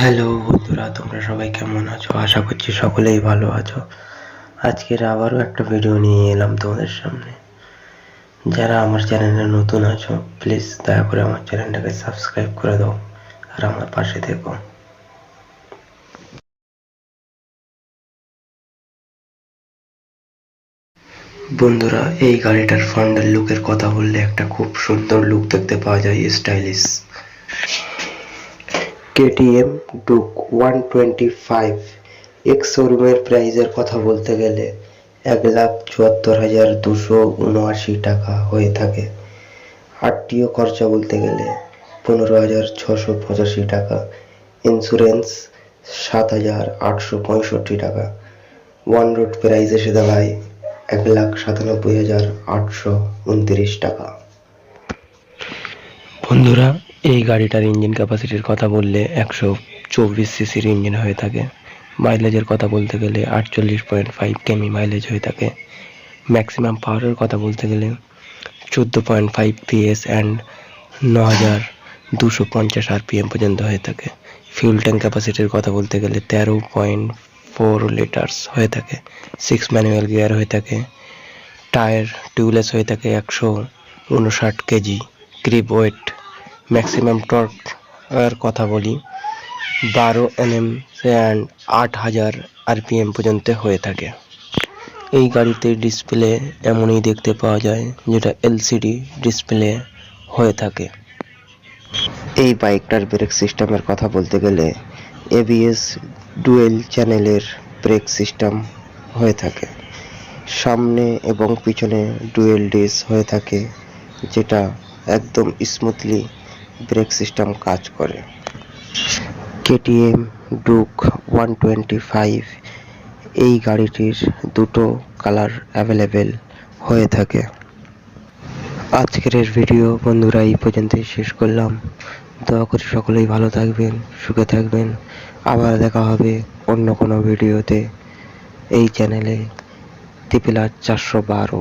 Hello বন্ধুরা, তোমরা সবাই কেমন আছো? আশা করছি সকলেই ভালো আছো। আজকের আবারও একটা ভিডিও নিয়ে এলাম তোমাদের সামনে। যারা আমার চ্যানেলে নতুন আছো, প্লিজ দয়া করে আমার চ্যানেলটাকে সাবস্ক্রাইব করে দাও আর আমার পাশে থেকো। বন্ধুরা, এই গাড়িটার ফ্রন্টের লুকের কথা বললে একটা খুব সুন্দর লুক দেখতে পাওয়া যায়, স্টাইলিশ। কেটিএম ডুক 125 এক্স শোরুমের প্রাইজের কথা বলতে গেলে 1,74,279 টাকা হয়ে থাকে। আরটিও খরচা বলতে গেলে 15,685 টাকা, ইন্স্যুরেন্স 7,865 টাকা, ওয়ান রোড প্রাইস এসে দাঁড়ায় 1,97,829 টাকা। বন্ধুরা, এই গাড়িটার ইঞ্জিন ক্যাপাসিটির কথা বললে 124 সিসির ইঞ্জিন হয়ে থাকে। মাইলেজের কথা বলতে গেলে 48.5 কেমি মাইলেজ হয়ে থাকে। ম্যাক্সিমাম পাওয়ারের কথা বলতে গেলে 14.5 PS অ্যান্ড 9,250 RPM পর্যন্ত হয়ে থাকে। ফিউল ট্যাঙ্ক ক্যাপাসিটির কথা বলতে গেলে 13.4 লিটার্স হয়ে থাকে। 6 ম্যানুয়াল গিয়ার হয়ে থাকে। টায়ার টিউবলেস হয়ে থাকে 159 kg. Grip weight, maximum torque এর কথা বলি 12 Nm অ্যান্ড 8,000 RPM পর্যন্ত হয়ে থাকে। এই গাড়িতে ডিসপ্লে এমনই দেখতে পাওয়া যায়, যেটা এলসিডি ডিসপ্লে হয়ে থাকে। এই বাইকটার ব্রেক সিস্টেমের কথা বলতে গেলে এবিএস ডুয়েল চ্যানেলের ব্রেক সিস্টেম হয়ে থাকে। সামনে এবং পিছনে ডুয়েল ডিস্ক হয়ে থাকে, যেটা একদম স্মুথলি ব্রেক সিস্টেম কাজ করে। কেটিএম ডুক 125 এই গাড়িটির দুটো কালার অ্যাভেলেবেল হয়ে থাকে। আজকের ভিডিও বন্ধুরা এই পর্যন্তই শেষ করলাম। দয়া করে সকলেই ভালো থাকবেন, সুখে থাকবেন। আবার দেখা হবে অন্য কোনো ভিডিওতে এই চ্যানেলে। TRR 412।